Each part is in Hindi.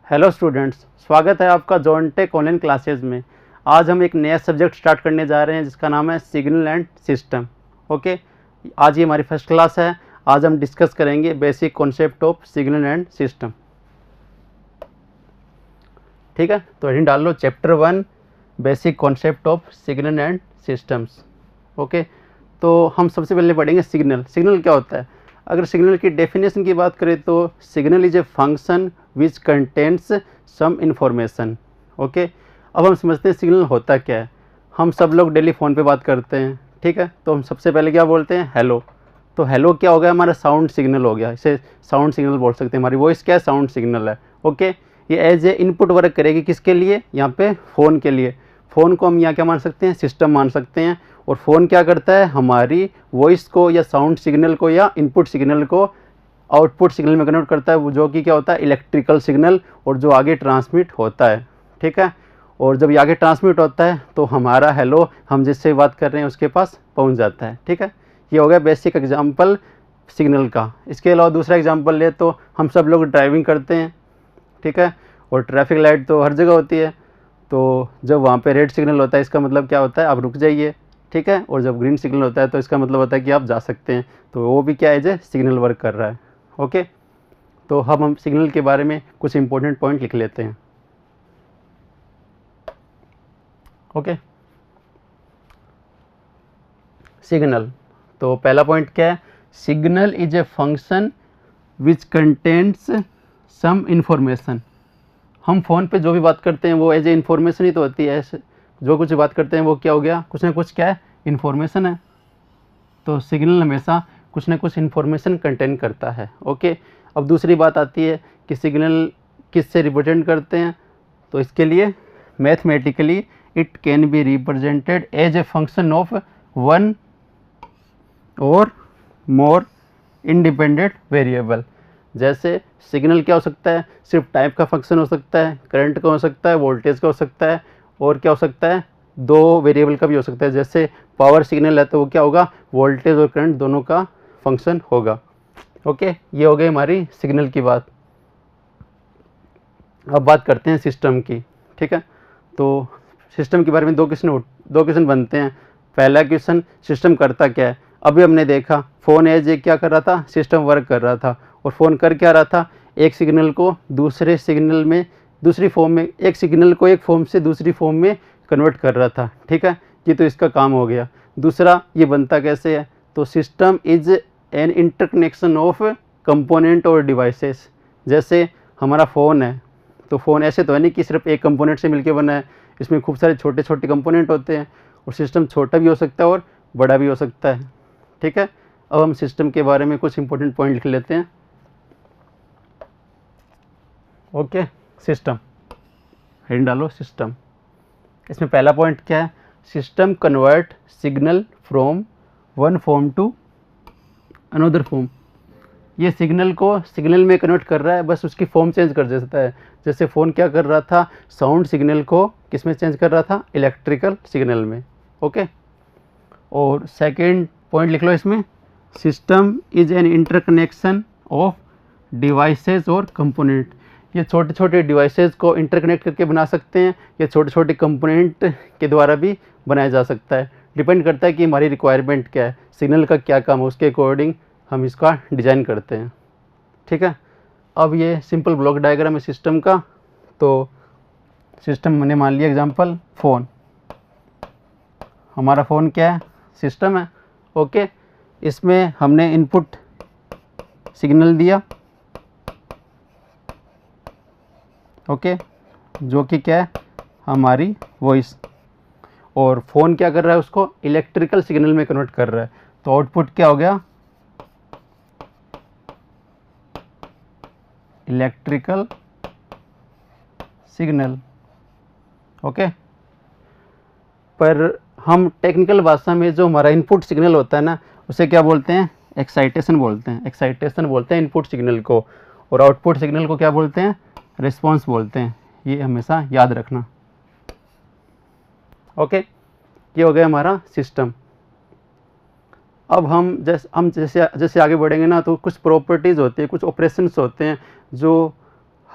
हेलो स्टूडेंट्स, स्वागत है आपका जॉनटेक ऑनलाइन क्लासेज में। आज हम एक नया सब्जेक्ट स्टार्ट करने जा रहे हैं जिसका नाम है सिग्नल एंड सिस्टम। ओके, आज ये हमारी फर्स्ट क्लास है। आज हम डिस्कस करेंगे basic concept of signal and system. ठीक है, तो हेडिंग डाल लो chapter 1 basic concept of signal and systems. Okay, तो हम सबसे पहले पढ़ेंगे सिग्नल। सिग्नल क्या होता है? अगर सिग्नल की डेफिनेशन की बात करें तो signal is a function which contents some information. Okay, अब हम समझते हैं सिग्नल होता क्या है। हम सब लोग डेली फ़ोन पे बात करते हैं, ठीक है, तो हम सबसे पहले क्या बोलते हैं? हेलो। तो हेलो क्या हो गया? हमारा साउंड सिग्नल हो गया, इसे साउंड सिग्नल बोल सकते हैं। हमारी वॉइस क्या है? साउंड सिग्नल है। ओके, ये एज ए इनपुट वर्क करेगी किसके लिए? यहाँ पे फ़ोन के लिए। फ़ोन को हम यहाँ क्या मान सकते हैं? सिस्टम मान सकते हैं। और फ़ोन क्या करता है? हमारी वॉइस को या साउंड सिग्नल को या इनपुट सिग्नल को आउटपुट सिग्नल में कन्वर्ट करता है, वो जो कि क्या होता है? इलेक्ट्रिकल सिग्नल, और जो आगे ट्रांसमिट होता है। ठीक है, और जब ये आगे ट्रांसमिट होता है तो हमारा हेलो हम जिससे बात कर रहे हैं उसके पास पहुंच जाता है। ठीक है, ये हो गया बेसिक एग्जांपल सिग्नल का। इसके अलावा दूसरा एग्जांपल ले तो हम सब लोग ड्राइविंग करते हैं, ठीक है, और ट्रैफिक लाइट तो हर जगह होती है। तो जब वहाँ पे रेड सिग्नल होता है इसका मतलब क्या होता है? आप रुक जाइए, ठीक है, और जब ग्रीन सिग्नल होता है तो इसका मतलब होता है कि आप जा सकते हैं। तो वो भी क्या एज ए सिग्नल वर्क कर रहा है। ओके, तो हम सिग्नल के बारे में कुछ इंपॉर्टेंट पॉइंट लिख लेते हैं। ओके, सिग्नल, तो पहला पॉइंट क्या है? Signal is a function which contents some information. हम फ़ोन पे जो भी बात करते हैं वो एज ए इन्फॉर्मेशन ही तो होती है। जो कुछ बात करते हैं वो क्या हो गया? कुछ ना कुछ क्या है? इन्फॉर्मेशन है। तो सिग्नल हमेशा कुछ ना कुछ इन्फॉर्मेशन कंटेन करता है। ओके, अब दूसरी बात आती है कि सिग्नल किससे रिप्रेजेंट करते हैं। तो इसके लिए mathematically it can be represented as a function of one और मोर इंडिपेंडेंट वेरिएबल। जैसे सिग्नल क्या हो सकता है? सिर्फ टाइप का फंक्शन हो सकता है, करंट का हो सकता है, वोल्टेज का हो सकता है, और क्या हो सकता है? दो वेरिएबल का भी हो सकता है। जैसे पावर सिग्नल है तो वो क्या होगा? वोल्टेज और करंट दोनों का फंक्शन होगा। ओके, ये हो गई हमारी सिग्नल की बात। अब बात करते हैं सिस्टम की। ठीक है, तो सिस्टम के बारे में दो क्वेश्चन बनते हैं। पहला क्वेश्चन, सिस्टम करता क्या है? अभी हमने देखा फ़ोन एज ए क्या कर रहा था? सिस्टम वर्क कर रहा था। और फ़ोन कर क्या रहा था? एक सिग्नल को दूसरे सिग्नल में दूसरी फॉर्म में, एक सिग्नल को एक फॉर्म से दूसरी फॉर्म में कन्वर्ट कर रहा था। ठीक है, ये तो इसका काम हो गया। दूसरा, ये बनता कैसे है? तो system is an interconnection of component और डिवाइसेस। जैसे हमारा फ़ोन है तो फ़ोन ऐसे तो है नहीं कि सिर्फ एक कंपोनेंट से मिलके बना है। इसमें खूब सारे छोटे छोटे कंपोनेंट होते हैं, और सिस्टम छोटा भी हो सकता है और बड़ा भी हो सकता है। ठीक है, अब हम सिस्टम के बारे में कुछ इंपॉर्टेंट पॉइंट लिख लेते हैं। ओके, सिस्टम, हेडिंग डालो सिस्टम। इसमें पहला पॉइंट क्या है? System convert signal from one form to another form. ये सिग्नल को सिग्नल में कन्वर्ट कर रहा है, बस उसकी फॉर्म चेंज कर देता है। जैसे फ़ोन क्या कर रहा था? साउंड सिग्नल को किस में चेंज कर रहा था? इलेक्ट्रिकल सिग्नल में। ओके, और सेकेंड पॉइंट लिख लो इसमें, system is an interconnection of devices और कंपोनेंट। ये छोटे छोटे डिवाइसेस को इंटरकनेक्ट करके बना सकते हैं, या छोटे छोटे कंपोनेंट के द्वारा भी बनाया जा सकता है। डिपेंड करता है कि हमारी रिक्वायरमेंट क्या है, सिग्नल का क्या काम है, उसके अकॉर्डिंग हम इसका डिज़ाइन करते हैं। ठीक है, अब ये सिंपल ब्लॉक डायग्राम है सिस्टम का। तो सिस्टम मैंने मान लिया एग्जांपल फ़ोन। हमारा फ़ोन क्या है? सिस्टम है। ओके, इसमें हमने इनपुट सिग्नल दिया। ओके, जो कि क्या है? हमारी वॉइस। और फ़ोन क्या कर रहा है? उसको इलेक्ट्रिकल सिग्नल में कन्वर्ट कर रहा है। तो आउटपुट क्या हो गया? Electrical signal. ओके, पर हम टेक्निकल भाषा में जो हमारा इनपुट सिग्नल होता है ना, उसे क्या बोलते हैं? एक्साइटेशन बोलते हैं। एक्साइटेशन बोलते हैं इनपुट सिग्नल को, और आउटपुट सिग्नल को क्या बोलते हैं? रिस्पॉन्स बोलते हैं। ये हमेशा याद रखना। ओके, ये हो गया हमारा सिस्टम। अब हम जैसे आगे बढ़ेंगे ना, तो कुछ प्रॉपर्टीज़ होती है, कुछ ऑपरेशंस होते हैं जो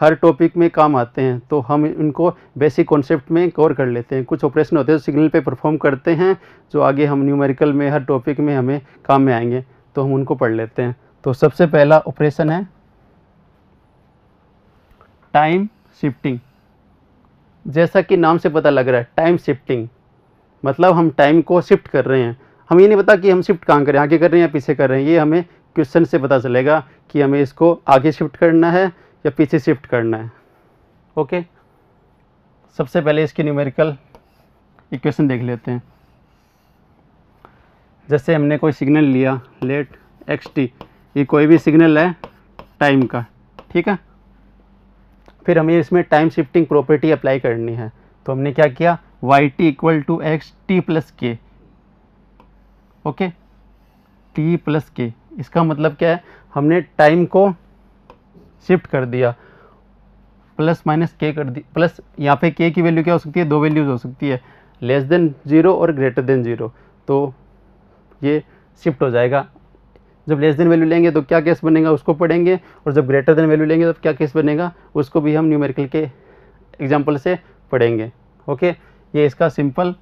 हर टॉपिक में काम आते हैं, तो हम इनको बेसिक कॉन्सेप्ट में कवर कर लेते हैं। कुछ ऑपरेशन होते हैं जो सिग्नल पे परफॉर्म करते हैं, जो आगे हम न्यूमेरिकल में हर टॉपिक में हमें काम में आएंगे, तो हम उनको पढ़ लेते हैं। तो सबसे पहला ऑपरेशन है टाइम शिफ्टिंग। जैसा कि नाम से पता लग रहा है, टाइम शिफ्टिंग मतलब हम टाइम को शिफ्ट कर रहे हैं। हम ये नहीं पता कि हम शिफ्ट कहाँ करें, आगे कर रहे हैं या पीछे कर रहे हैं, ये हमें क्वेश्चन से पता चलेगा कि हमें इसको आगे शिफ्ट करना है या पीछे शिफ्ट करना है। ओके, सबसे पहले इसकी न्यूमेरिकल इक्वेशन देख लेते हैं। जैसे हमने कोई सिग्नल लिया, लेट एक्स टी, ये कोई भी सिग्नल है टाइम का, ठीक है। फिर हमें इसमें टाइम शिफ्टिंग प्रॉपर्टी अप्लाई करनी है। तो हमने क्या किया, Y T equal to x T plus K. Okay, T plus K, इसका मतलब क्या है, हमने टाइम को शिफ्ट कर दिया, प्लस माइनस के कर दी, प्लस यहाँ पे के की वैल्यू क्या हो सकती है, दो वैल्यूज हो सकती है, लेस देन 0 और ग्रेटर देन 0। तो ये शिफ्ट हो जाएगा। जब लेस देन वैल्यू लेंगे तो क्या केस बनेगा उसको पढ़ेंगे, और जब ग्रेटर देन वैल्यू लेंगे तो क्या केस बनेगा उसको भी हम न्यूमेरिकल के एग्जाम्पल से पढ़ेंगे। ओके, ये इसका सिंपल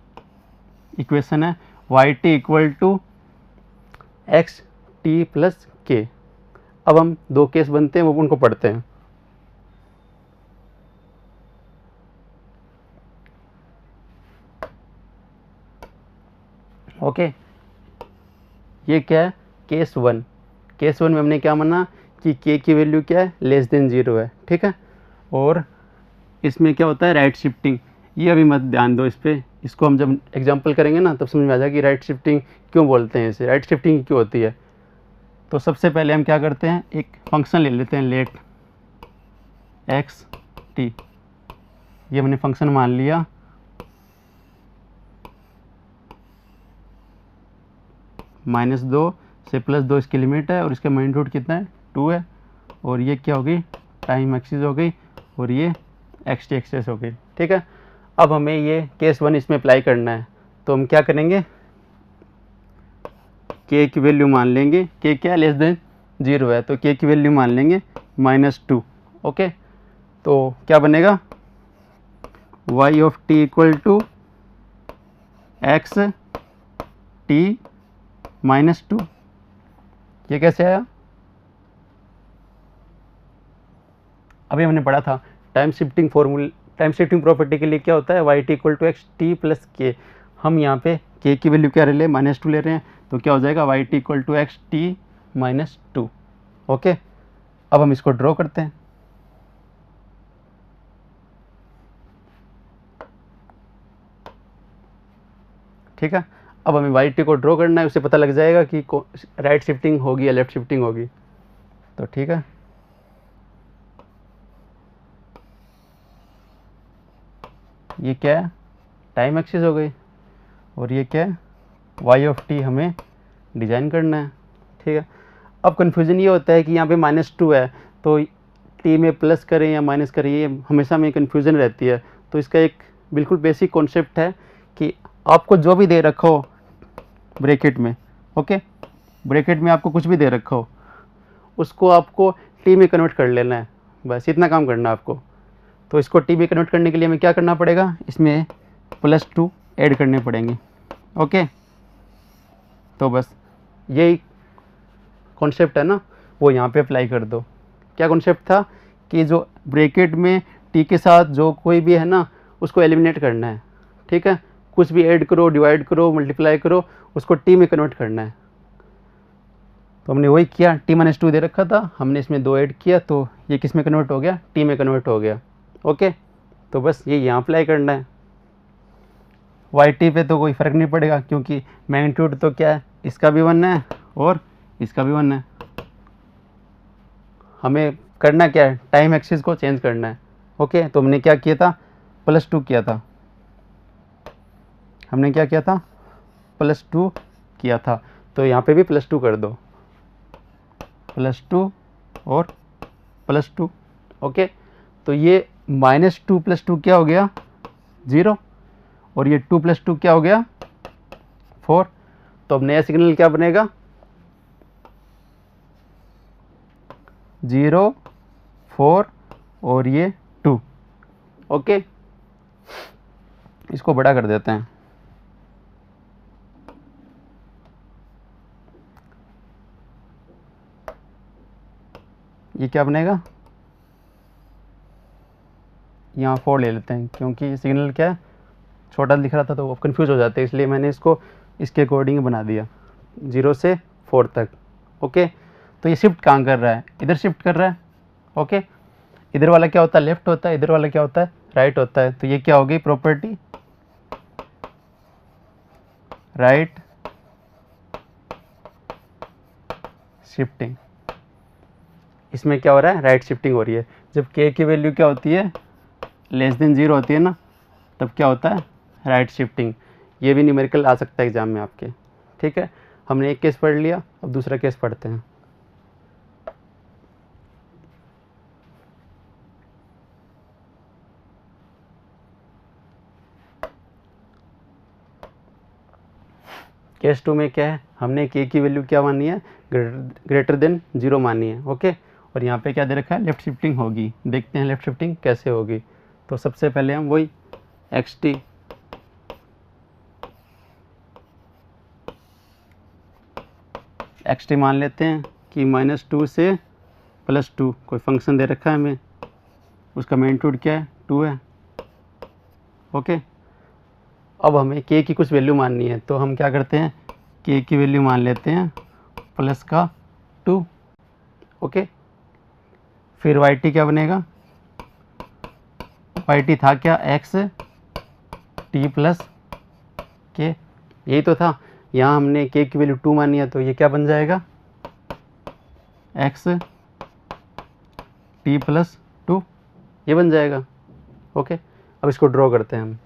इक्वेशन है, Y T equal to x T plus K. अब हम दो केस बनते हैं, वो उनको पढ़ते हैं। ओके, ये क्या है, केस 1। केस 1 में हमने क्या माना कि के की वैल्यू क्या है, लेस देन 0 है, ठीक है। और इसमें क्या होता है, राइट शिफ्टिंग। ये अभी मत ध्यान दो इस पर, इसको हम जब एग्जांपल करेंगे ना तब समझ में आ जाएगा कि राइट शिफ्टिंग क्यों बोलते हैं इसे, राइट शिफ्टिंग क्यों होती है। तो सबसे पहले हम क्या करते हैं, एक फंक्शन ले लेते हैं, लेट एक्स टी। ये हमने फंक्शन मान लिया, -2 से +2 इसकी लिमिट है, और इसका मैग्नीट्यूड कितना है, 2 है। और ये क्या होगी, टाइम एक्सिस हो गई, और ये एक्स टी एक्सेस हो गई, ठीक है। अब हमें ये केस 1 इसमें अप्लाई करना है। तो हम क्या करेंगे, के की वैल्यू मान लेंगे, के क्या लेस देन 0 है, तो के की वैल्यू मान लेंगे -2। ओके, तो क्या बनेगा, y of t equal to x t -2। ये कैसे आया, अभी हमने पढ़ा था time shifting formula, time shifting property के लिए क्या होता है, Y T equal to x T plus k. हम यहाँ पे के की वैल्यू क्या ले रहे हैं, -2 ले रहे हैं, तो क्या हो जाएगा, y T equal to x t -2। Okay, अब हम इसको ड्रॉ करते हैं। ठीक है, अब हमें वाई टी को ड्रॉ करना है, उससे पता लग जाएगा कि राइट शिफ्टिंग होगी या लेफ्ट शिफ्टिंग होगी। तो ठीक है, ये क्या है, टाइम एक्सिस हो गई, और ये क्या है, वाई ऑफ टी हमें डिज़ाइन करना है। ठीक है, अब कन्फ्यूज़न ये होता है कि यहाँ पे -2 है, तो टी में प्लस करें या माइनस करें, ये हमेशा में कन्फ्यूज़न रहती है। तो इसका एक बिल्कुल बेसिक कॉन्सेप्ट है कि आपको जो भी दे रखा हो ब्रैकेट में, ओके, ब्रैकेट में आपको कुछ भी दे रखा हो, उसको आपको टी में कन्वर्ट कर लेना है, बस इतना काम करना है आपको। तो इसको टी में कन्वर्ट करने के लिए हमें क्या करना पड़ेगा, इसमें +2 ऐड करने पड़ेंगे। ओके, तो बस यही कॉन्सेप्ट है ना, वो यहाँ पे अप्लाई कर दो। क्या कॉन्सेप्ट था कि जो ब्रैकेट में टी के साथ जो कोई भी है ना, उसको एलिमिनेट करना है। ठीक है, कुछ भी ऐड करो, डिवाइड करो, मल्टीप्लाई करो, उसको टी में कन्वर्ट करना है। तो हमने वही किया, टी -2 दे रखा था, हमने इसमें 2 ऐड किया, तो ये किस में कन्वर्ट हो गया, टी में कन्वर्ट हो गया। ओके, तो बस ये यहाँ अप्लाई करना है। वाई टी पे तो कोई फ़र्क नहीं पड़ेगा, क्योंकि मैग्नीट्यूड तो क्या है, इसका भी 1 है और इसका भी 1 है। हमें करना क्या है, टाइम एक्सिस को चेंज करना है। ओके, तो हमने क्या किया था, +2 किया था, हमने क्या किया था, +2 किया था। तो यहाँ पे भी +2 कर दो, +2 और +2। ओके, तो ये -2 + 2 क्या हो गया, 0, और ये 2 + 2 क्या हो गया, 4। तो अब नया सिग्नल क्या बनेगा, 0 4 और ये 2। ओके, इसको बड़ा कर देते हैं। ये क्या बनेगा, यहाँ 4 ले लेते हैं क्योंकि सिग्नल क्या है छोटा दिख रहा था तो वो कंफ्यूज हो जाते हैं, इसलिए मैंने इसको इसके अकॉर्डिंग बना दिया 0 से 4 तक। ओके, तो ये शिफ्ट कहाँ कर रहा है, इधर शिफ्ट कर रहा है। ओके, इधर वाला क्या होता है लेफ्ट होता है, इधर वाला क्या होता है राइट होता है। तो ये क्या हो गई प्रॉपर्टी राइट शिफ्टिंग। इसमें क्या हो रहा है राइट शिफ्टिंग हो रही है। जब k की वैल्यू क्या होती है लेस देन 0 होती है ना, तब क्या होता है राइट शिफ्टिंग। ये भी न्यूमेरिकल आ सकता है एग्जाम में आपके। ठीक है, हमने एक केस पढ़ लिया, अब दूसरा केस पढ़ते हैं। केस 2 में क्या है, हमने k की वैल्यू क्या मानी है ग्रेटर देन 0 मानी है। ओके, और यहाँ पे क्या दे रखा है लेफ्ट शिफ्टिंग होगी। देखते हैं लेफ्ट शिफ्टिंग कैसे होगी। तो सबसे पहले हम वही एक्स टी मान लेते हैं कि -2 से +2 कोई फंक्शन दे रखा है हमें, उसका मैग्नीट्यूड क्या है 2 है। ओके, अब हमें k की कुछ वैल्यू माननी है, तो हम क्या करते हैं k की वैल्यू मान लेते हैं +2। ओके, फिर yt क्या बनेगा, yt था क्या x t + k, यही तो था। यहाँ हमने k की वैल्यू 2 मानी है, तो ये क्या बन जाएगा x t + 2, ये बन जाएगा। ओके, अब इसको ड्रॉ करते हैं हम।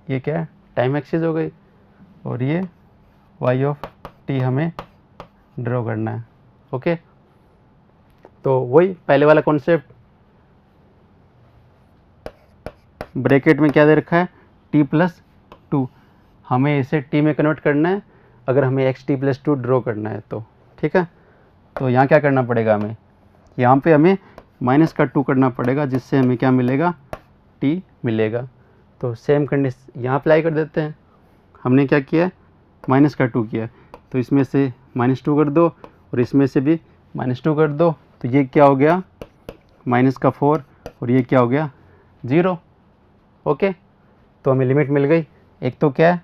ये क्या है टाइम एक्सिस हो गई, और ये y ऑफ t हमें ड्रॉ करना है। ओके, तो वही पहले वाला कॉन्सेप्ट, ब्रैकेट में क्या दे रखा है t + 2, हमें इसे t में कन्वर्ट करना है अगर हमें x t + 2 ड्रॉ करना है तो। ठीक है, तो यहाँ क्या करना पड़ेगा हमें, यहाँ पे हमें -2 करना पड़ेगा, जिससे हमें क्या मिलेगा t मिलेगा। तो सेम कंडीशन यहाँ अप्लाई कर देते हैं। हमने क्या किया -2 किया, तो इसमें से -2 कर दो और इसमें से भी -2 कर दो, तो ये क्या हो गया -4 और ये क्या हो गया 0। ओके, तो हमें लिमिट मिल गई। एक तो क्या है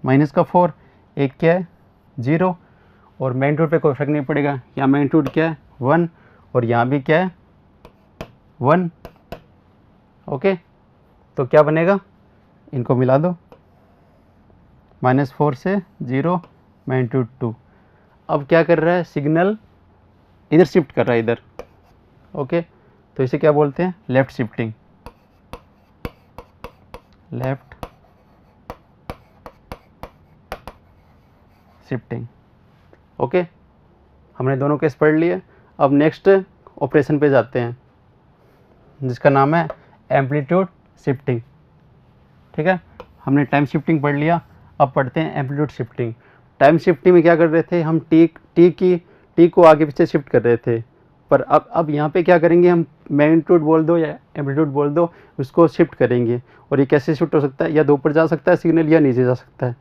-4, एक क्या है 0, और मैग्नीट्यूड पे कोई फर्क नहीं पड़ेगा। यहाँ मैग्नीट्यूड क्या है 1 और यहाँ भी क्या है 1। ओके, तो क्या बनेगा, इनको मिला दो, -4 से 0 मैग्नीट्यूड 2। अब क्या कर रहा है सिग्नल इधर शिफ्ट कर रहा है इधर। ओके, तो इसे क्या बोलते हैं left shifting, left shifting. Okay, हमने दोनों केस पढ़ लिए। अब नेक्स्ट ऑपरेशन पे जाते हैं जिसका नाम है एम्पलीट्यूड शिफ्टिंग। ठीक है, हमने टाइम शिफ्टिंग पढ़ लिया, अब पढ़ते हैं एम्पलीट्यूड शिफ्टिंग। टाइम शिफ्टिंग में क्या कर रहे थे हम टी को आगे पीछे शिफ्ट कर रहे थे, पर अब यहाँ पे क्या करेंगे हम मैग्नीट्यूड बोल दो या एम्पलीट्यूड बोल दो, उसको शिफ्ट करेंगे। और ये कैसे शिफ्ट हो सकता है, या तो ऊपर जा सकता है सिग्नल या नीचे जा सकता है।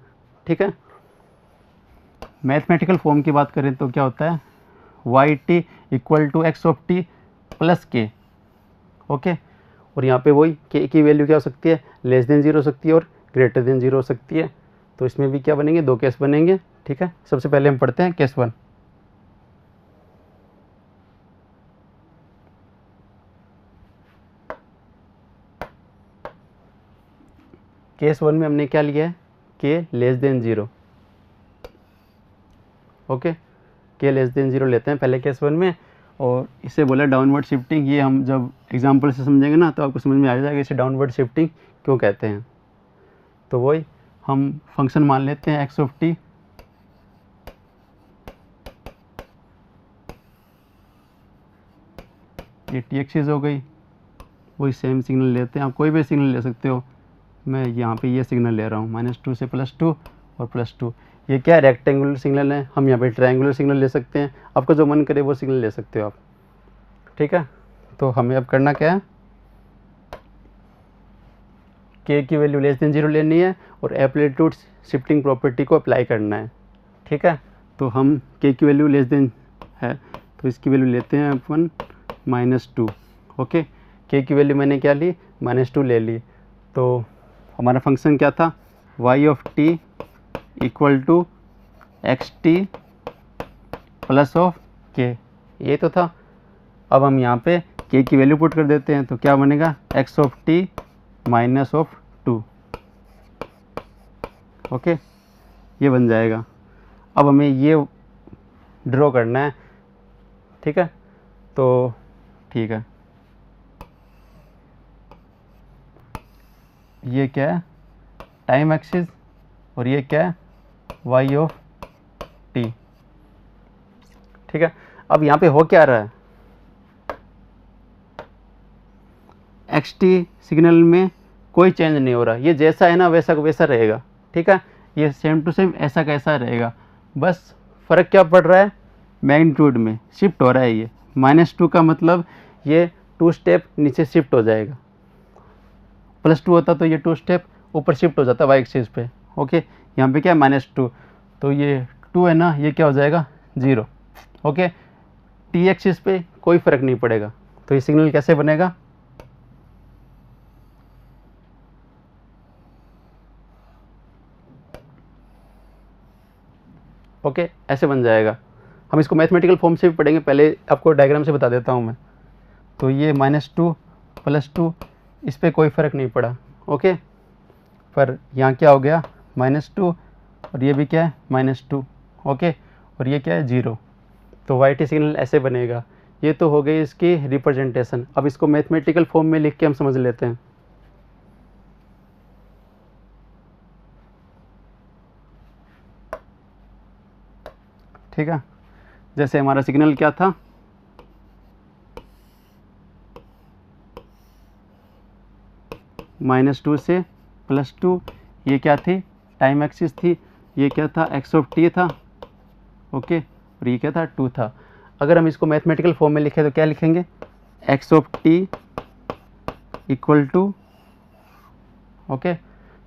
ठीक है, मैथमेटिकल फॉर्म की बात करें तो क्या होता है yt = x of t + k। Okay, और यहाँ पे वही k की वैल्यू क्या हो सकती है लेस देन 0 हो सकती है और ग्रेटर देन 0 हो सकती है। तो इसमें भी क्या बनेंगे, दो केस बनेंगे। ठीक है, सबसे पहले हम पढ़ते हैं केस 1। केस 1 में हमने क्या लिया है k less than 0। Okay, k less than 0 लेते हैं पहले केस 1 में, और इसे बोला डाउनवर्ड शिफ्टिंग। ये हम जब एग्जांपल से समझेंगे ना तो आपको समझ में आ जाएगा इसे डाउनवर्ड शिफ्टिंग क्यों कहते हैं। तो वही हम फंक्शन मान लेते हैं x ऑफ t, ये टी एक्सिस हो गई। वही सेम सिग्नल लेते हैं, आप कोई भी सिग्नल ले सकते हो, मैं यहाँ पे ये सिग्नल ले रहा हूँ -2 से +2 और +2। ये क्या है, रेक्टेंगुलर सिग्नल है, हम यहाँ पे ट्रायंगुलर सिग्नल ले सकते हैं, आपका जो मन करे वो सिग्नल ले सकते हो आप, ठीक है। तो हमें अब करना क्या है, के की वैल्यू <0 लेनी है और एम्पलीट्यूड शिफ्टिंग प्रॉपर्टी को अप्लाई करना है, ठीक है। तो हम के की वैल्यू <, है तो इसकी वैल्यू लेते हैं अपन -2। ओके, के की वैल्यू मैंने क्या ली, -2 ले ली। तो हमारा फंक्शन क्या था, y of t equal to x T plus of k, ये तो था। अब हम यहाँ पे के की वैल्यू पुट कर देते हैं, तो क्या बनेगा, x of t minus of 2। Okay, ये बन जाएगा। अब हमें ये ड्रॉ करना है, ठीक है। तो ठीक है, ये क्या है, टाइम एक्सिस, और ये क्या है, y ऑफ t, ठीक है। अब यहाँ पे हो क्या रहा है, xt सिग्नल में कोई चेंज नहीं हो रहा, ये जैसा है ना वैसा का वैसा रहेगा, ठीक है। ये सेम टू सेम ऐसा कैसा रहेगा, बस फ़र्क क्या पड़ रहा है, मैग्नीट्यूड में शिफ्ट हो रहा है। ये -2 का मतलब ये 2 स्टेप नीचे शिफ्ट हो जाएगा, +2 होता तो ये 2 स्टेप ऊपर शिफ्ट हो जाता y एक्सिस पे। ओके, यहाँ पे क्या है, -2, तो ये 2 है ना, ये क्या हो जाएगा, 0। ओके, t एक्सिस पे कोई फ़र्क नहीं पड़ेगा, तो ये सिग्नल कैसे बनेगा, ओके, ऐसे बन जाएगा। हम इसको मैथमेटिकल फॉर्म से भी पढ़ेंगे, पहले आपको डायग्राम से बता देता हूँ मैं। तो ये -2 +2, इस पर कोई फ़र्क नहीं पड़ा, ओके। पर यहाँ क्या हो गया, -2, और ये भी क्या है, -2, ओके, और ये क्या है, 0। तो वाई टी सिग्नल ऐसे बनेगा। ये तो हो गई इसकी रिप्रेजेंटेशन। अब इसको मैथमेटिकल फॉर्म में लिख के हम समझ लेते हैं। ठीक है, जैसे हमारा सिग्नल क्या था, -2 से +2, ये क्या थी, टाइम एक्सिस थी, ये क्या था, x ऑफ t था, ओके, और ये क्या था, 2 था। अगर हम इसको मैथमेटिकल फॉर्म में लिखें तो क्या लिखेंगे, x of t equal to, okay,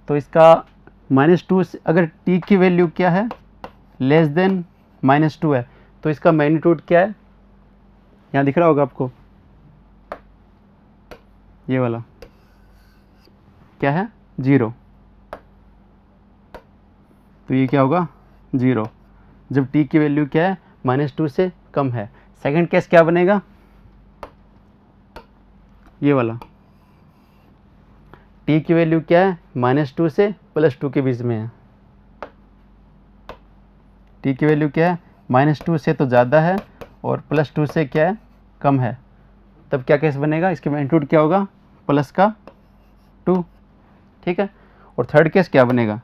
तो इसका -2 से अगर t की वैल्यू क्या है, लेस देन -2 है, तो इसका मैग्नीट्यूड क्या है, यहाँ दिख रहा होगा आपको, ये वाला क्या है, 0। तो ये क्या होगा, 0, जब t की वैल्यू क्या है, -2 से कम है। सेकंड केस क्या बनेगा, ये वाला, t की वैल्यू क्या है, -2 से +2 के बीच में है। t की वैल्यू क्या है, -2 से तो ज़्यादा है और +2 से क्या है, कम है। तब क्या केस बनेगा, इसके मैग्नीट्यूड क्या होगा, प्लस का 2, ठीक है। और थर्ड केस क्या बनेगा,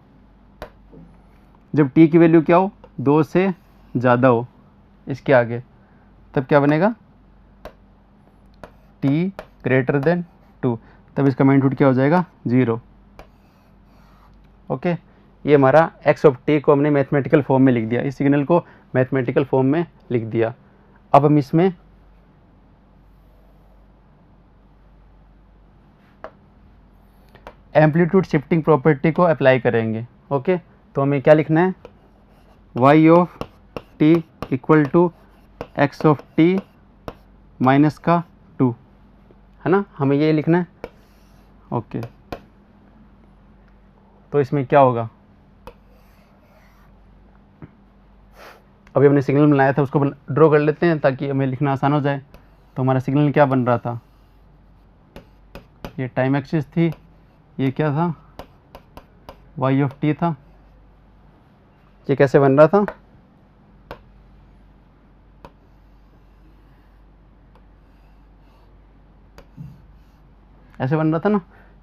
जब t की वैल्यू क्या हो, 2 से ज़्यादा हो इसके आगे, तब क्या बनेगा, t ग्रेटर देन 2, तब इसका मैग्नीट्यूड क्या हो जाएगा, 0। ओके, ये हमारा x ऑफ t को हमने मैथमेटिकल फॉर्म में लिख दिया, इस सिग्नल को मैथमेटिकल फॉर्म में लिख दिया। अब हम इसमें एम्पलीट्यूड शिफ्टिंग प्रॉपर्टी को अप्लाई करेंगे। ओके, तो हमें क्या लिखना है, y of t equal to x of t minus का 2, है ना, हमें ये लिखना है। ओके, तो इसमें क्या होगा, अभी हमने सिग्नल बनाया था उसको ड्रॉ कर लेते हैं ताकि हमें लिखना आसान हो जाए। तो हमारा सिग्नल क्या बन रहा था, ये टाइम एक्सिस थी, ये क्या था, y ऑफ t था। ये कैसे बन रहा था, ऐसे बन रहा था ना,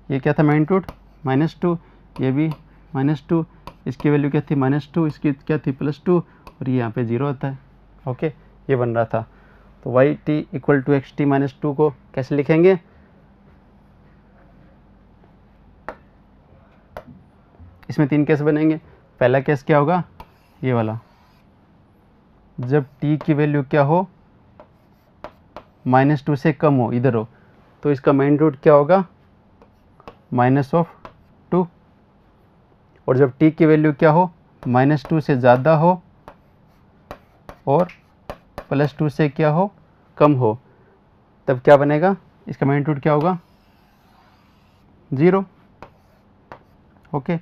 ये क्या था, मैग्नीट्यूड -2, ये भी -2, इसकी वैल्यू क्या थी, -2, इसकी क्या थी, +2, और ये यहाँ पे 0 होता है। ओके, ये बन रहा था। तो y T equal to x t -2 को कैसे लिखेंगे, इसमें 3 केस बनेंगे। पहला केस क्या होगा, ये वाला, जब t की वैल्यू क्या हो, -2 से कम हो, इधर हो, तो इसका मैग्नीट्यूड क्या होगा, -2। और जब t की वैल्यू क्या हो, -2 से ज़्यादा हो और +2 से क्या हो, कम हो, तब क्या बनेगा, इसका मैग्नीट्यूड क्या होगा, 0। ओके।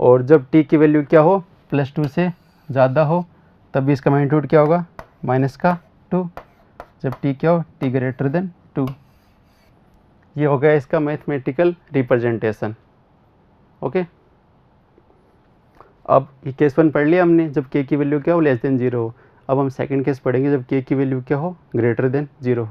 और जब t की वैल्यू क्या हो, +2 से ज़्यादा हो, तब भी इसका मैग्नीट्यूड क्या होगा, -2। जब t क्या हो, t ग्रेटर देन 2। ये हो गया इसका मैथमेटिकल रिप्रेजेंटेशन। ओके। अब ये केस 1 पढ़ लिया हमने, जब k की वैल्यू क्या हो, लेस देन 0 हो। अब हम सेकंड केस पढ़ेंगे, जब k की वैल्यू क्या हो, ग्रेटर देन 0 हो।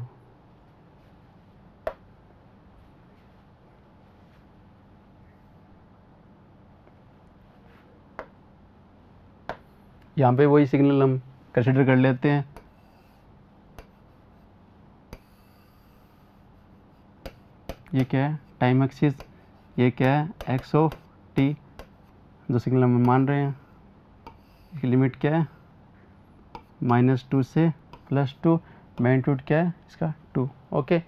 यहाँ पे वही सिग्नल हम कंसिडर कर लेते हैं। ये क्या है, टाइम एक्सिस, ये क्या है, एक्स ऑफ टी, जो सिग्नल हम मान रहे हैं, इसकी लिमिट क्या है, -2 से +2, मैग्नीट्यूड क्या है इसका, 2। ओके।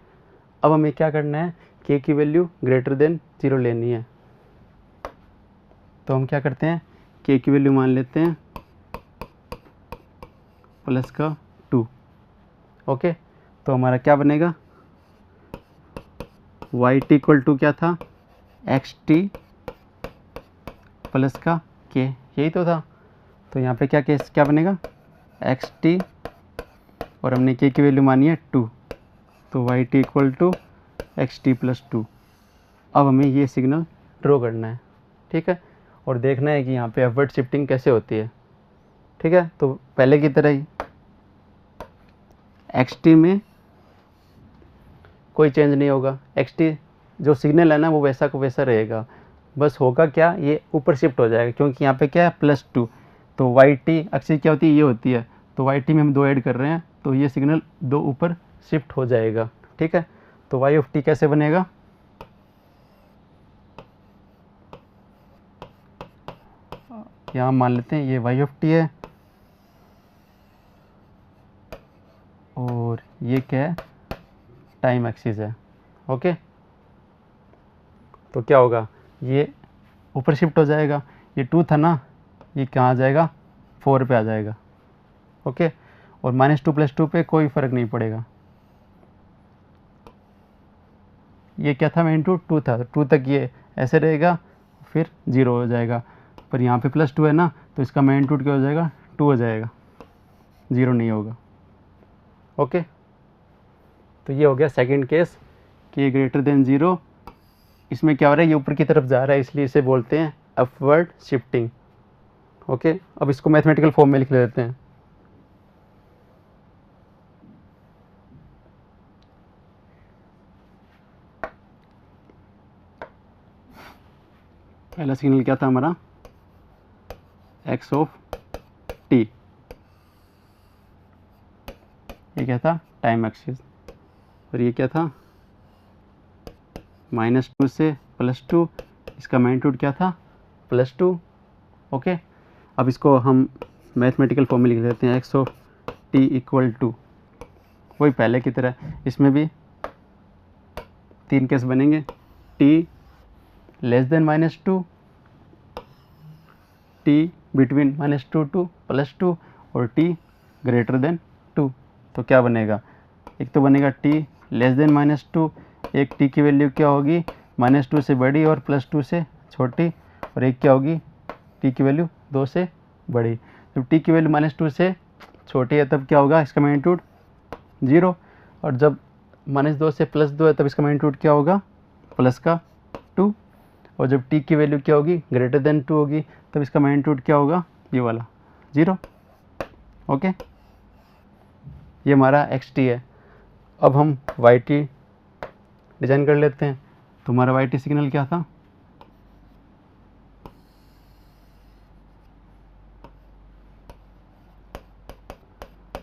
अब हमें क्या करना है, k की वैल्यू ग्रेटर देन 0 लेनी है। तो हम क्या करते हैं, k की वैल्यू मान लेते हैं +2। ओके। तो हमारा क्या बनेगा, y = क्या था, xt +k, यही तो था। तो यहाँ पे क्या केस क्या बनेगा, xt, और हमने k की वैल्यू मानी है 2, तो y = xt + 2। अब हमें ये सिग्नल ड्रॉ करना है, ठीक है, और देखना है कि यहाँ पे अपवर्ड शिफ्टिंग कैसे होती है। ठीक है, तो पहले की तरह ही xt में कोई चेंज नहीं होगा, xt जो सिग्नल है ना वो वैसा को वैसा रहेगा, बस होगा क्या, ये ऊपर शिफ्ट हो जाएगा, क्योंकि यहाँ पे क्या है, +2। तो yt एक्सिस क्या होती है, ये होती है, तो yt में हम 2 ऐड कर रहे हैं, तो ये सिग्नल 2 ऊपर शिफ्ट हो जाएगा। ठीक है, तो y ऑफ t कैसे बनेगा, यहाँ मान लेते हैं ये y ऑफ t है, और ये क्या है, टाइम एक्सिस है। ओके। तो क्या होगा, ये ऊपर शिफ्ट हो जाएगा, ये 2 था ना, ये कहाँ आ जाएगा, 4 पे आ जाएगा। ओके। और -2 + 2 पे कोई फ़र्क नहीं पड़ेगा। ये क्या था, मैग्नीट्यूड 2 था, 2 तक ये ऐसे रहेगा, फिर 0 हो जाएगा, पर यहाँ पे +2 है ना, तो इसका मैग्नीट्यूड क्या हो जाएगा, 2 हो जाएगा, 0 नहीं होगा। ओके। तो ये हो गया सेकंड केस, कि ग्रेटर देन 0। इसमें क्या हो रहा है, ये ऊपर की तरफ जा रहा है, इसलिए इसे बोलते हैं अपवर्ड शिफ्टिंग। ओके। अब इसको मैथमेटिकल फॉर्म में लिख लेते हैं। पहला सिग्नल क्या था हमारा, एक्स ऑफ टी, ये क्या था, टाइम एक्सिस, और ये क्या था, -2 से +2, इसका मैग्नीट्यूड क्या था, +2। ओके। अब इसको हम मैथमेटिकल फॉर्म में लिख देते हैं, एक्स ऑफ टी = वही पहले की तरह, इसमें भी 3 केस बनेंगे, t less than -2, t between -2 to +2, और t ग्रेटर देन 2। तो क्या बनेगा, एक तो बनेगा t लेस देन -2, एक t की वैल्यू क्या होगी, -2 से बड़ी और +2 से छोटी, और एक क्या होगी, t की वैल्यू 2 से बड़ी। जब t की वैल्यू -2 से छोटी है तब क्या होगा, इसका मैग्नीट्यूड 0, और जब -2 से +2 है तब इसका मैग्नीट्यूड क्या होगा, +2, और जब t की वैल्यू क्या होगी, ग्रेटर देन 2 होगी, तब इसका मैग्नीट्यूड क्या होगा, ये वाला 0। ओके। ये हमारा xt है। अब हम yt डिज़ाइन कर लेते हैं। तो हमारा yt सिग्नल क्या था,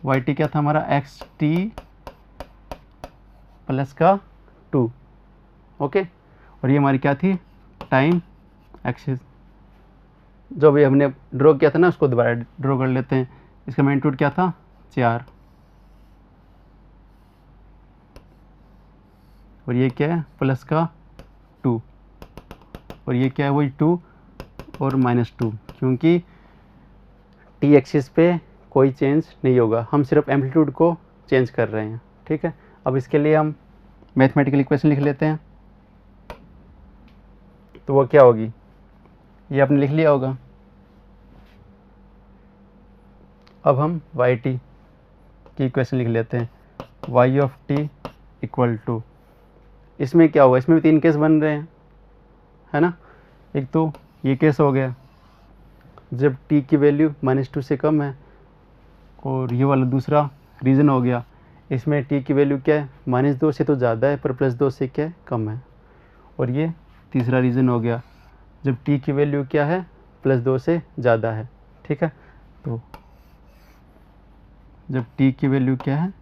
yt क्या था हमारा, xt +2। ओके। और ये हमारी क्या थी, टाइम एक्सिस। जो भी हमने ड्रॉ किया था ना उसको दोबारा ड्रॉ कर लेते हैं। इसका मैग्नीट्यूड क्या था 4, और ये क्या है प्लस का 2, और ये क्या है वही 2 और -2, क्योंकि टी एक्सिस पे कोई चेंज नहीं होगा, हम सिर्फ एम्पलीट्यूड को चेंज कर रहे हैं। ठीक है, अब इसके लिए हम मैथमेटिकल इक्वेशन लिख लेते हैं। तो वो क्या होगी, ये आपने लिख लिया होगा। अब हम वाई टी की इक्वेशन लिख लेते हैं, y of t equal to, इसमें क्या होगा, इसमें भी 3 केस बन रहे हैं, है ना। एक तो ये केस हो गया जब t की वैल्यू -2 से कम है, और ये वाला दूसरा रीज़न हो गया, इसमें t की वैल्यू क्या है -2 से तो ज़्यादा है पर +2 से क्या है कम है, और ये तीसरा रीज़न हो गया जब t की वैल्यू क्या है +2 से ज़्यादा है। ठीक है, तो जब t की वैल्यू क्या है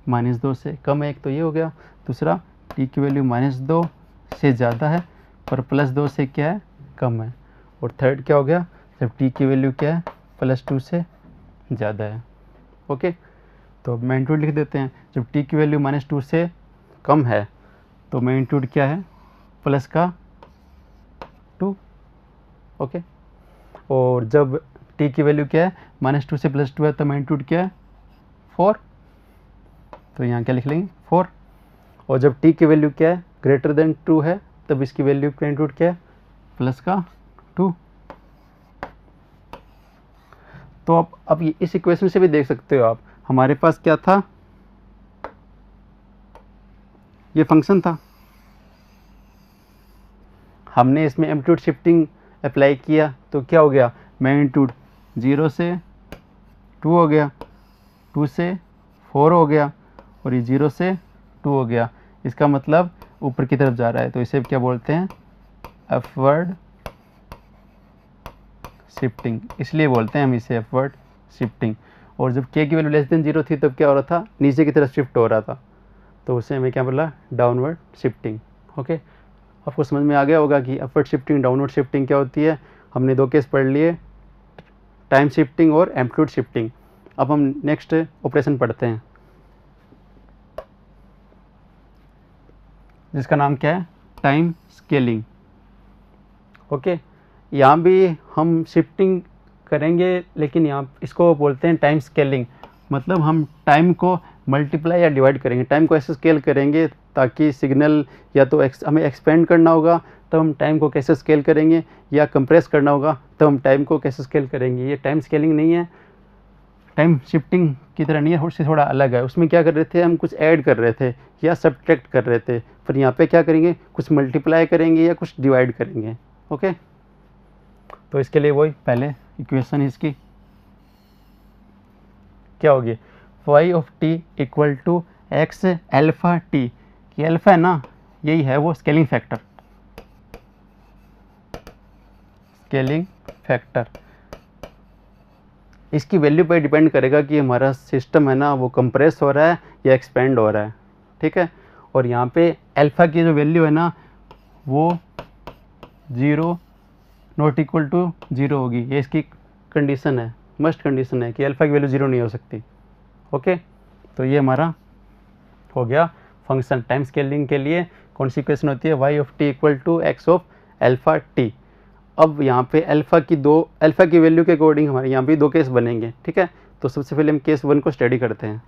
-2 से कम है, एक तो ये हो गया, दूसरा t की वैल्यू -2 से ज़्यादा है पर +2 से क्या है कम है, और थर्ड क्या हो गया जब t की वैल्यू क्या है +2 से ज़्यादा है। ओके, तो मैग्नीट्यूड लिख देते हैं, जब t की वैल्यू -2 से कम है तो मैग्नीट्यूड क्या है प्लस का 2। ओके, और जब t की वैल्यू क्या है -2 से +2 है तो मैग्नीट्यूड क्या है 4, तो यहाँ क्या लिख लेंगे 4, और जब t की वैल्यू क्या है ग्रेटर देन 2 है तब इसकी वैल्यू मैग्नीट्यूड क्या है प्लस का 2। तो अब इस इक्वेशन से भी देख सकते हो आप, हमारे पास क्या था, ये फंक्शन था, हमने इसमें एम्पलीट्यूड शिफ्टिंग अप्लाई किया तो क्या हो गया, मैग्नीट्यूड 0 से 2 हो गया, 2 से 4 हो गया, और ये 0 से 2 हो गया। इसका मतलब ऊपर की तरफ जा रहा है, तो इसे क्या बोलते हैं अपवर्ड शिफ्टिंग, इसलिए बोलते हैं हम इसे अपवर्ड शिफ्टिंग। और जब k की वैल्यू लेस देन 0 थी तब क्या हो रहा था, नीचे की तरफ शिफ्ट हो रहा था, तो उसे हमें क्या बोला डाउनवर्ड शिफ्टिंग। ओके, आपको समझ में आ गया होगा कि अपवर्ड शिफ्टिंग डाउनवर्ड शिफ्टिंग क्या होती है। हमने 2 केस पढ़ लिए, टाइम शिफ्टिंग और एम्पलीट्यूड शिफ्टिंग। अब हम नेक्स्ट ऑपरेशन पढ़ते हैं जिसका नाम क्या है टाइम स्केलिंग। ओके, यहाँ भी हम शिफ्टिंग करेंगे लेकिन यहाँ इसको बोलते हैं टाइम स्केलिंग, मतलब हम टाइम को मल्टीप्लाई या डिवाइड करेंगे, टाइम को ऐसे स्केल करेंगे ताकि सिग्नल या तो हमें एक्सपेंड करना होगा तो हम टाइम को कैसे स्केल करेंगे, या कंप्रेस करना होगा तो हम टाइम को कैसे स्केल करेंगे। ये टाइम स्केलिंग नहीं है, टाइम शिफ्टिंग की तरह नहीं है, उससे थोड़ा अलग है। उसमें क्या कर रहे थे, हम कुछ ऐड कर रहे थे या सब्ट्रैक्ट कर रहे थे, फिर यहाँ पे क्या करेंगे कुछ मल्टीप्लाई करेंगे या कुछ डिवाइड करेंगे। ओके, तो इसके लिए वही पहले इक्वेशन इसकी क्या होगी, y of t equal to x alpha t, ये अल्फा है ना, यही है वो स्केलिंग फैक्टर, स्केलिंग फैक्टर। इसकी वैल्यू पर डिपेंड करेगा कि हमारा सिस्टम है ना वो कंप्रेस हो रहा है या एक्सपेंड हो रहा है। ठीक है, और यहाँ पे अल्फा की जो वैल्यू है ना वो 0 नॉट इक्वल टू 0 होगी, ये इसकी कंडीशन है, मस्ट कंडीशन है कि अल्फा की वैल्यू 0 नहीं हो सकती। ओके, तो ये हमारा हो गया फंक्शन। टाइम स्केलिंग के लिए कौन सी इक्वेशन होती है, y of t equal to x of alpha t. अब यहाँ पे अल्फा की वैल्यू के अकॉर्डिंग हमारे यहाँ भी 2 केस बनेंगे। ठीक है, तो सबसे पहले हम केस 1 को स्टडी करते हैं।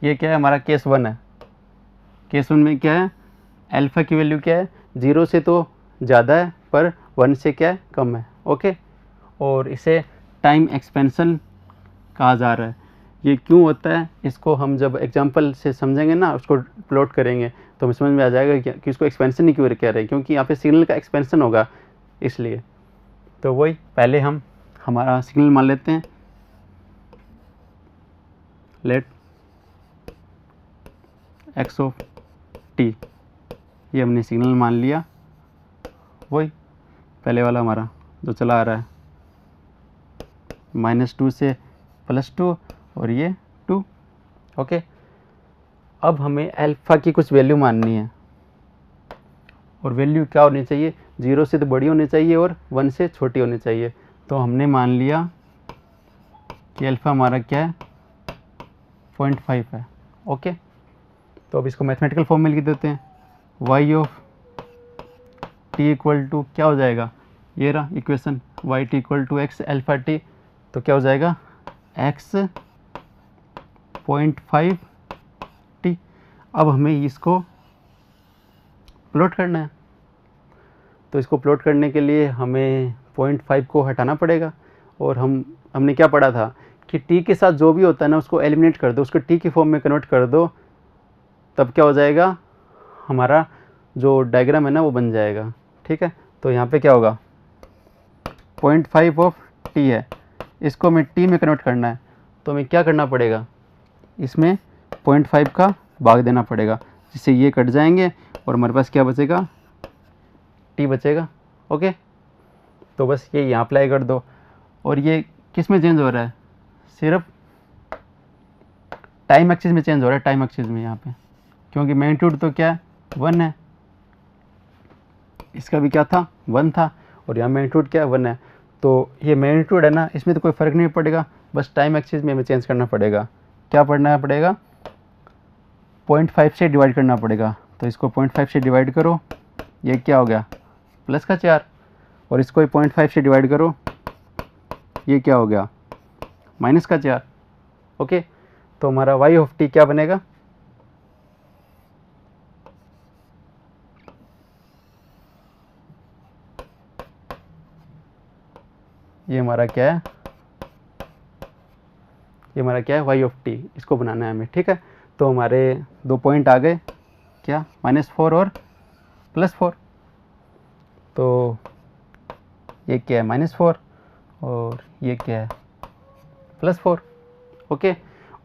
ये क्या है हमारा केस 1 है। केस 1 में क्या है, अल्फा की वैल्यू क्या है 0 से तो ज़्यादा है पर 1 से क्या है कम है। ओके, और इसे टाइम एक्सपेंशन कहा जा रहा है। ये क्यों होता है, इसको हम जब एग्जांपल से समझेंगे ना, उसको प्लॉट करेंगे तो हमें समझ में आ जाएगा कि इसको एक्सपेंशन नहीं क्यों कह रहे हैं, क्योंकि यहाँ पे सिग्नल का एक्सपेंशन होगा इसलिए। तो वही पहले हम हमारा सिग्नल मान लेते हैं, लेट एक्स ऑफ टी, ये हमने सिग्नल मान लिया। वही पहले वाला हमारा जो चला आ रहा है -2 से +2 और ये 2। ओके, अब हमें अल्फ़ा की कुछ वैल्यू माननी है, और वैल्यू क्या होनी चाहिए, 0 से तो बड़ी होनी चाहिए और 1 से छोटी होनी चाहिए। तो हमने मान लिया कि अल्फ़ा हमारा क्या है, 0.5 है। ओके, तो अब इसको मैथमेटिकल फॉर्म में लिख देते हैं, y of t equal to क्या हो जाएगा, ये रहा equation, y t equal to x alpha t, तो क्या हो जाएगा x 0.5 t। अब हमें इसको प्लॉट करना है, तो इसको प्लॉट करने के लिए हमें 0.5 को हटाना पड़ेगा, और हमने क्या पढ़ा था कि t के साथ जो भी होता है ना उसको एलिमिनेट कर दो, उसको t की फॉर्म में कन्वर्ट कर दो, तब क्या हो जाएगा, हमारा जो डायग्राम है ना वो बन जाएगा। ठीक है, तो यहाँ पे क्या होगा, 0.5 ऑफ t है, इसको हमें t में कन्वर्ट करना है, तो हमें क्या करना पड़ेगा, इसमें 0.5 का भाग देना पड़ेगा, जिससे ये कट जाएंगे और हमारे पास क्या बचेगा, t बचेगा। ओके, तो बस ये यहाँ अप्लाई कर दो, और ये किस में चेंज हो रहा है, सिर्फ टाइम एक्सिस में चेंज हो रहा है, टाइम एक्सिस में यहाँ पे, क्योंकि मैग्नीट्यूड तो क्या है 1 है, इसका भी क्या था 1 था, और यहाँ मैग्नीट्यूड क्या है 1 है, तो ये मैग्नीट्यूड है ना, इसमें तो कोई फ़र्क नहीं पड़ेगा, बस टाइम एक्सिस में हमें चेंज करना पड़ेगा। क्या पढ़ना पड़ेगा, 0.5 से डिवाइड करना पड़ेगा, तो इसको 0.5 से डिवाइड करो, ये क्या हो गया प्लस का 4, और इसको 0.5 से डिवाइड करो, ये क्या हो गया माइनस का 4। ओके, तो हमारा y ऑफ t क्या बनेगा, ये हमारा क्या है, ये हमारा क्या है y ऑफ t, इसको बनाना है हमें। ठीक है, तो हमारे 2 पॉइंट आ गए, क्या -4 और +4, तो ये क्या है -4 और ये क्या है +4। ओके,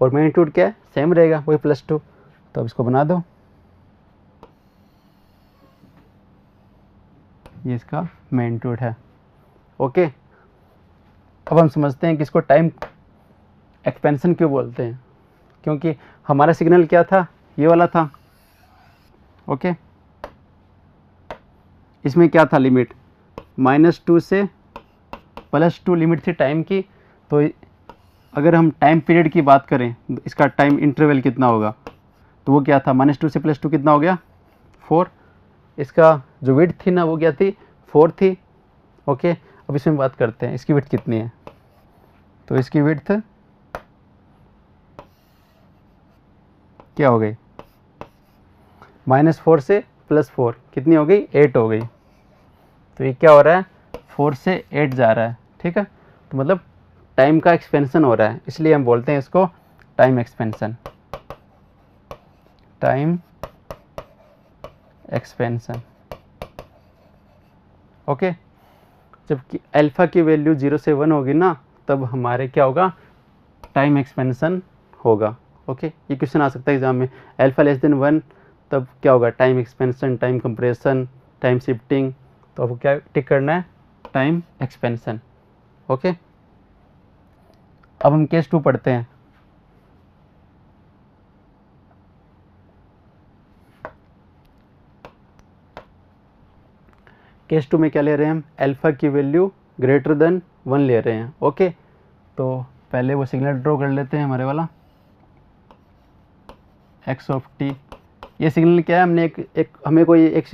और मैग्नीट्यूड क्या है सेम रहेगा, वही +2, तो अब इसको बना दो, ये इसका मैग्नीट्यूड है। ओके, अब हम समझते हैं कि इसको टाइम एक्सपेंशन क्यों बोलते हैं, क्योंकि हमारा सिग्नल क्या था, ये वाला था। ओके, इसमें क्या था लिमिट, -2 से +2 लिमिट थी टाइम की, तो अगर हम टाइम पीरियड की बात करें इसका टाइम इंटरवल कितना होगा, तो वो क्या था -2 से +2 कितना हो गया 4, इसका जो विड्थ थी ना वो क्या थी 4 थी। ओके, अब इसमें बात करते हैं इसकी विड्थ कितनी है, तो इसकी विड्थ क्या हो गई, -4 से +4 कितनी हो गई 8 हो गई, तो ये क्या हो रहा है 4 से 8 जा रहा है। ठीक है, तो मतलब टाइम का एक्सपेंशन हो रहा है, इसलिए हम बोलते हैं इसको time expansion, time expansion. Okay, जबकि अल्फ़ा की वैल्यू 0 से 1 होगी ना, तब हमारे क्या होगा टाइम एक्सपेंशन होगा। ओके, ये क्वेश्चन आ सकता है एग्जाम में, अल्फ़ा <1 तब क्या होगा time expansion, time compression, time shifting, तो आपको क्या टिक करना है टाइम एक्सपेंशन। ओके, अब हम केस 2 पढ़ते हैं। केस 2 में क्या ले रहे हैं हम, अल्फ़ा की वैल्यू >1 ले रहे हैं। ओके, तो पहले वो सिग्नल ड्रॉ कर लेते हैं, हमारे वाला x ऑफ t, ये सिग्नल क्या है, हमने हमें कोई एक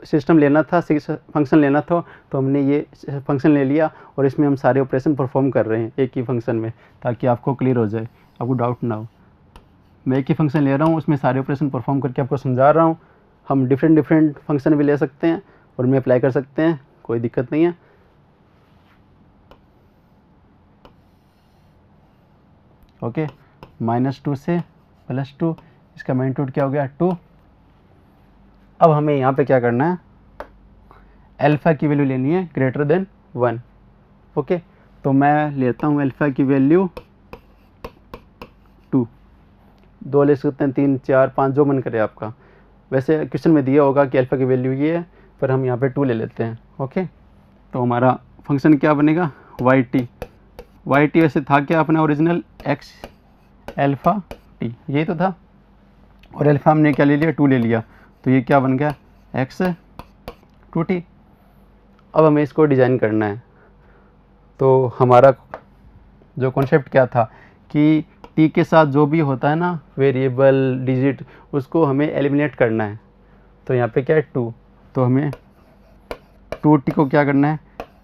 सिस्टम लेना था, फंक्शन लेना था, तो हमने ये फंक्शन ले लिया और इसमें हम सारे ऑपरेशन परफॉर्म कर रहे हैं एक ही फंक्शन में, ताकि आपको क्लियर हो जाए, आपको डाउट ना हो। मैं एक ही फंक्शन ले रहा हूँ, उसमें सारे ऑपरेशन परफॉर्म करके आपको समझा रहा हूँ। हम डिफरेंट फंक्शन भी ले सकते हैं और उनमें अप्लाई कर सकते हैं, कोई दिक्कत नहीं है। ओके, -2 से +2, इसका मैग्नीट्यूड क्या हो गया 2। अब हमें यहाँ पे क्या करना है, अल्फ़ा की वैल्यू लेनी है >1। ओके, तो मैं लेता हूँ अल्फ़ा की वैल्यू 2, 2 ले सकते हैं, 3, 4, 5 जो मन करे आपका। वैसे क्वेश्चन में दिया होगा कि अल्फ़ा की वैल्यू ये है, पर हम यहाँ पे 2 ले लेते हैं। ओके, तो हमारा फंक्शन क्या बनेगा y t वैसे था क्या अपना ओरिजिनल x अल्फ़ा टी, यही तो था। और अल्फा हमने क्या ले लिया, 2 ले लिया, तो ये क्या बन गया, एक्स 2t। अब हमें इसको डिज़ाइन करना है। तो हमारा जो कॉन्सेप्ट क्या था कि टी के साथ जो भी होता है ना वेरिएबल डिजिट, उसको हमें एलिमिनेट करना है। तो यहाँ पे क्या है 2, तो हमें 2t को क्या करना है,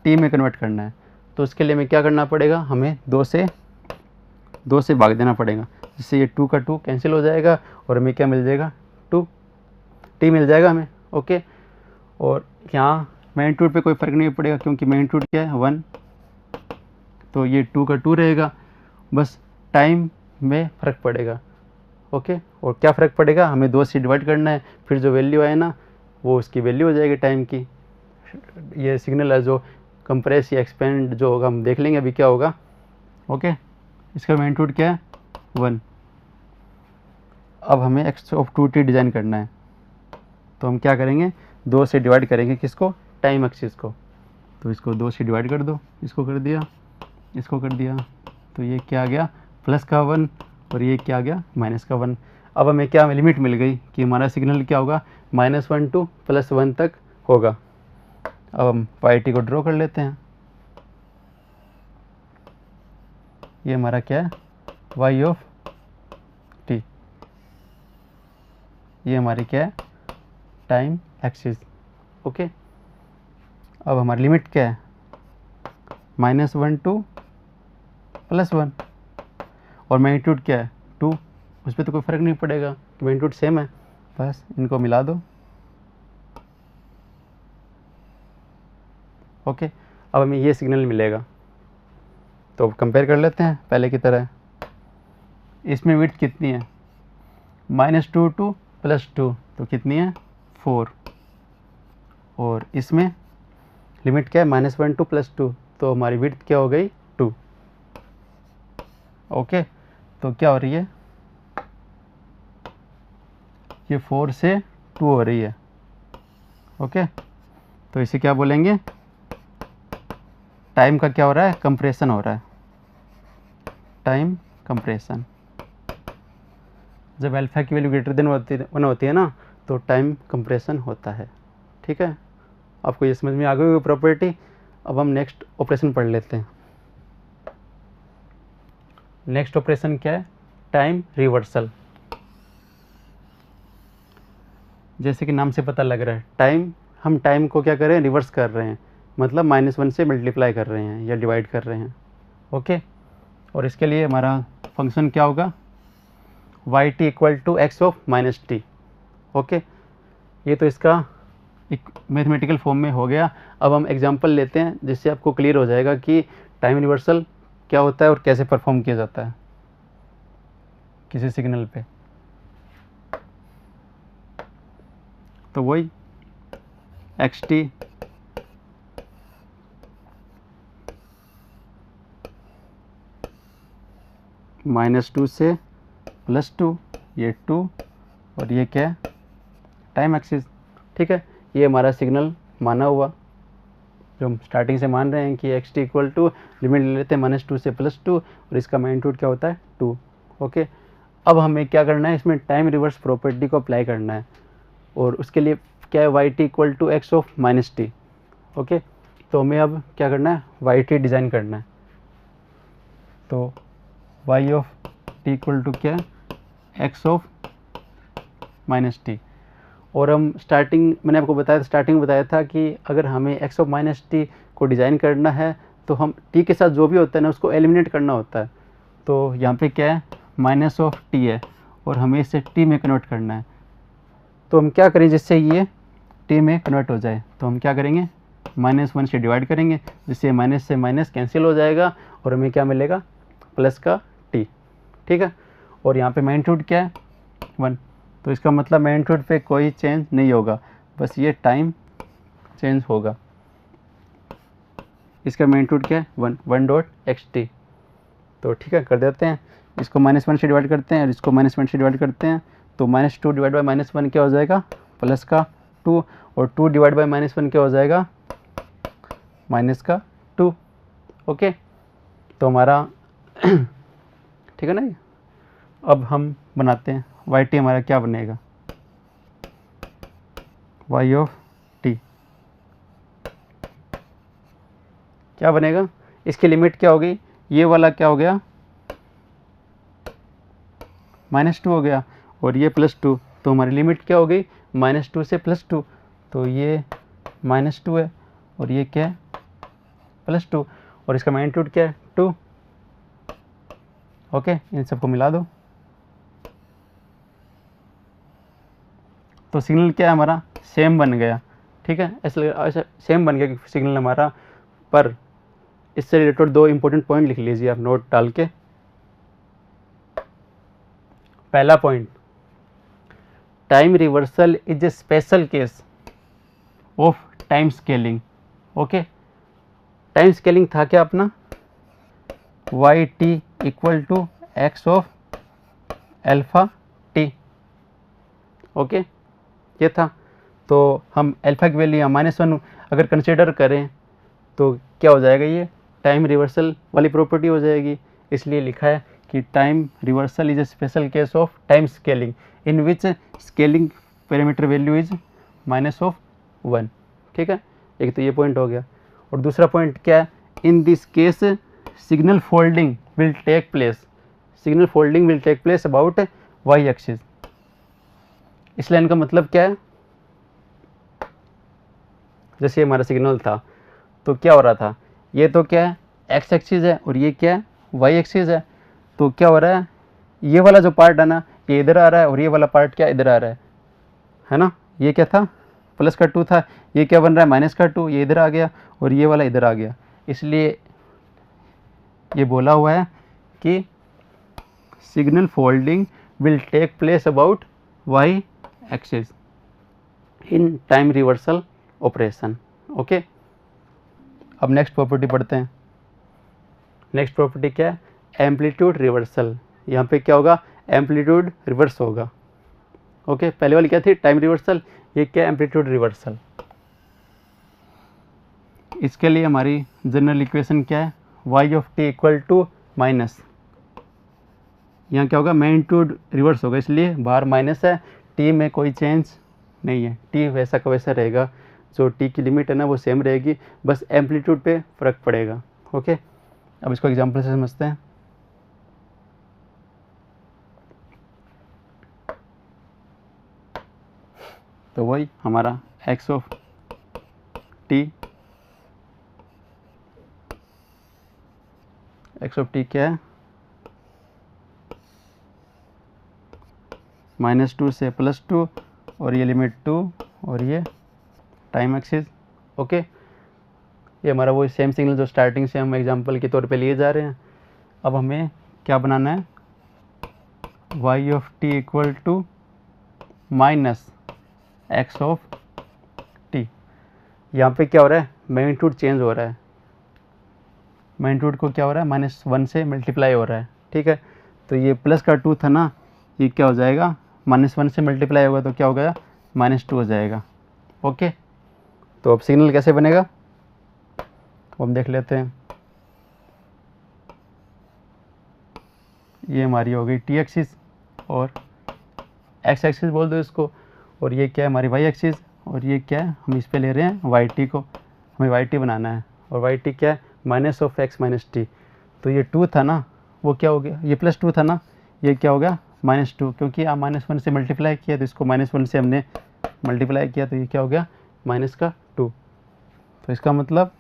टी में कन्वर्ट करना है। तो उसके लिए हमें क्या करना पड़ेगा, हमें 2 से भाग देना पड़ेगा, जिससे ये 2 का 2 कैंसिल हो जाएगा और हमें क्या मिल जाएगा, 2t मिल जाएगा हमें। ओके, और यहाँ मैग्नीट्यूड पे कोई फ़र्क नहीं पड़ेगा क्योंकि मैग्नीट्यूड क्या है 1, तो ये 2 का 2 रहेगा, बस टाइम में फ़र्क पड़ेगा। ओके, और क्या फ़र्क पड़ेगा, हमें 2 से डिवाइड करना है, फिर जो वैल्यू आए ना वो उसकी वैल्यू हो जाएगी टाइम की। ये सिग्नल है जो कंप्रेस या एक्सपेंड जो होगा हम देख लेंगे अभी क्या होगा। ओके, इसका मैग्नीट्यूड क्या है 1। अब हमें एक्स ऑफ 2t डिज़ाइन करना है, तो हम क्या करेंगे, 2 से डिवाइड करेंगे किसको, टाइम एक्सिस को। तो इसको 2 से डिवाइड कर दो, इसको कर दिया, इसको कर दिया, तो ये क्या आ गया, प्लस का 1, और ये क्या आ गया, माइनस का 1। अब हमें क्या लिमिट मिल गई कि हमारा सिग्नल क्या होगा, -1 to +1 तक होगा। अब हम y को ड्रॉ कर लेते हैं। ये हमारा क्या है, y ऑफ t, ये हमारी क्या है, टाइम एक्सिस। ओके, अब हमारी लिमिट क्या है, -1 to +1, और मैग्नीट्यूड क्या है 2, उस पर तो कोई फ़र्क नहीं पड़ेगा, मैग्नीट्यूड सेम है, बस इनको मिला दो। ओके, अब हमें ये सिग्नल मिलेगा। तो कंपेयर कर लेते हैं पहले की तरह। इसमें विड्थ कितनी है, -2 to +2, तो कितनी है 4, और इसमें लिमिट क्या है, -1 to +2, तो हमारी विड्थ क्या हो गई 2। ओके, तो क्या हो रही है, ये 4 से 2 हो रही है। ओके, तो इसे क्या बोलेंगे, टाइम का क्या हो रहा है, कंप्रेशन हो रहा है, टाइम कंप्रेशन। जब अल्फा की वैल्यू ग्रेटर देन 1 होती है ना, तो टाइम कंप्रेशन होता है। ठीक है, आपको ये समझ में आ गई होगी प्रॉपर्टी। अब हम नेक्स्ट ऑपरेशन पढ़ लेते हैं। नेक्स्ट ऑपरेशन क्या है, टाइम रिवर्सल। जैसे कि नाम से पता लग रहा है, टाइम, हम टाइम को क्या कर रहे हैं, रिवर्स कर रहे हैं, मतलब -1 से मल्टीप्लाई कर रहे हैं या डिवाइड कर रहे हैं। ओके, और इसके लिए हमारा फंक्शन क्या होगा, y t = x of -t। Okay, ये तो इसका एक मैथमेटिकल फॉर्म में हो गया। अब हम एग्जांपल लेते हैं जिससे आपको क्लियर हो जाएगा कि टाइम रिवर्सल क्या होता है और कैसे परफॉर्म किया जाता है किसी सिग्नल पे। तो वही xt -2 से +2, ये 2, और ये क्या है, टाइम एक्सिस। ठीक है, ये हमारा सिग्नल माना हुआ, जो हम स्टार्टिंग से मान रहे हैं कि xt = लिमिट ले लेते हैं -2 से +2, और इसका मैग्नीट्यूड क्या होता है 2। ओके, अब हमें क्या करना है, इसमें टाइम रिवर्स प्रॉपर्टी को अप्लाई करना है, और उसके लिए क्या है, y t = x of -t। Okay, तो हमें अब क्या करना है, y t डिज़ाइन करना है। तो y ऑफ t = क्या है, x ऑफ -t। और हम स्टार्टिंग, मैंने आपको बताया था, स्टार्टिंग बताया था कि अगर हमें x ऑफ -t को डिज़ाइन करना है तो हम t के साथ जो भी होता है ना उसको एलिमिनेट करना होता है। तो यहाँ पे क्या है, -t है, और हमें इसे t में कन्वर्ट करना है। तो हम क्या करें जिससे ये t में कन्वर्ट हो जाए, तो हम क्या करेंगे, -1 से डिवाइड करेंगे, जिससे माइनस से माइनस कैंसिल हो जाएगा और हमें क्या मिलेगा, प्लस का t। ठीक है, और यहाँ पे मैग्नीट्यूड क्या है 1, तो इसका मतलब मैग्नीट्यूड पे कोई चेंज नहीं होगा, बस ये टाइम चेंज होगा। इसका मैग्नीट्यूड क्या है 1.xt। तो ठीक है, कर देते हैं, इसको -1 से डिवाइड करते हैं और इसको -1 से डिवाइड करते हैं, तो -2 डिवाइड बाई -1 क्या हो जाएगा, प्लस का 2, और 2 डिवाइड बाई -1 क्या हो जाएगा, माइनस का 2। ओके, तो हमारा ठीक है ना। अब हम बनाते हैं वाई टी, हमारा क्या बनेगा, वाई ऑफ टी क्या बनेगा, इसकी लिमिट क्या होगी, ये वाला क्या हो गया -2 हो गया और ये +2, तो हमारी लिमिट क्या हो गई -2 से +2, तो ये -2 है और ये क्या है +2 और इसका मैग्नीट्यूड क्या है 2। ओके, इन सबको मिला दो तो सिग्नल क्या है हमारा सेम बन गया। ठीक है, ऐसा सेम बन गया कि सिग्नल हमारा, पर इससे रिलेटेड 2 इंपॉर्टेंट पॉइंट लिख लीजिए आप नोट डाल के। पहला point, time reversal is a special case of time scaling. Okay, time scaling था क्या अपना, y T equal to x of alpha t. Okay, ये था, तो हम अल्फा की वैल्यू -1 अगर कंसिडर करें तो क्या हो जाएगा, ये टाइम रिवर्सल वाली प्रॉपर्टी हो जाएगी। इसलिए लिखा है कि time reversal is a special case of time scaling in which scaling parameter value is -1। ठीक है, एक तो ये पॉइंट हो गया। और दूसरा पॉइंट क्या है, in this case signal folding will take place, signal folding will take place about y axis. इस लाइन का मतलब क्या है, जैसे हमारा सिग्नल था तो क्या हो रहा था, ये तो क्या है एक्स एक्सिस है और ये क्या है वाई एक्सिस है, तो क्या हो रहा है, ये वाला जो पार्ट है ना ये इधर आ रहा है और ये वाला पार्ट क्या इधर आ रहा है ना, ये क्या था +2 था, ये क्या बन रहा है -2, ये इधर आ गया और ये वाला इधर आ गया। इसलिए ये बोला हुआ है कि signal folding will take place about y axis in time reversal operation. Okay, अब नेक्स्ट प्रॉपर्टी पढ़ते हैं। नेक्स्ट प्रॉपर्टी क्या है, एम्पलीट्यूड रिवर्सल। यहाँ पे क्या होगा, एम्पलीट्यूड रिवर्स होगा। ओके, पहले वाली क्या थी टाइम रिवर्सल, ये क्या एम्पलीट्यूड रिवर्सल। इसके लिए हमारी जनरल इक्वेशन क्या है, y of t equal to minus, यहाँ क्या होगा मैग्नीट्यूड रिवर्स होगा, इसलिए बाहर माइनस है, टी में कोई चेंज नहीं है, टी वैसा का वैसा रहेगा, जो टी की लिमिट है ना वो सेम रहेगी, बस एम्पलीट्यूड पे फ़र्क पड़ेगा। ओके, अब इसको एग्जांपल से समझते हैं। तो वही हमारा एक्स ऑफ टी क्या है -2 से +2 और ये लिमिट 2 और ये टाइम एक्सिस। ओके, ये हमारा वो सेम सिग्नल जो स्टार्टिंग से हम एग्जांपल के तौर पे लिए जा रहे हैं। अब हमें क्या बनाना है, y of t equal to -x of t. यहाँ पे क्या हो रहा है, मैग्नीट्यूड चेंज हो रहा है, मैग्नीट्यूड को क्या हो रहा है -1 से मल्टीप्लाई हो रहा है। ठीक है, तो ये +2 था ना, ये क्या हो जाएगा -1 से मल्टीप्लाई होगा तो क्या हो गया -2 हो जाएगा। ओके, तो अब सिग्नल कैसे बनेगा वो हम देख लेते हैं। ये हमारी हो गई टी एक्सिस और एक्स एक्सिस बोल दो इसको, और ये क्या है हमारी वाई एक्सिस, और ये क्या है हम इस पे ले रहे हैं वाई टी को, हमें वाई टी बनाना है, और वाई टी क्या है -(x - t). तो ये 2 था ना वो क्या हो गया, ये +2 था ना, ये क्या हो गया -2, क्योंकि आप -1 से मल्टीप्लाई किया तो इसको -1 से हमने मल्टीप्लाई किया तो ये क्या हो गया -2। तो इसका मतलब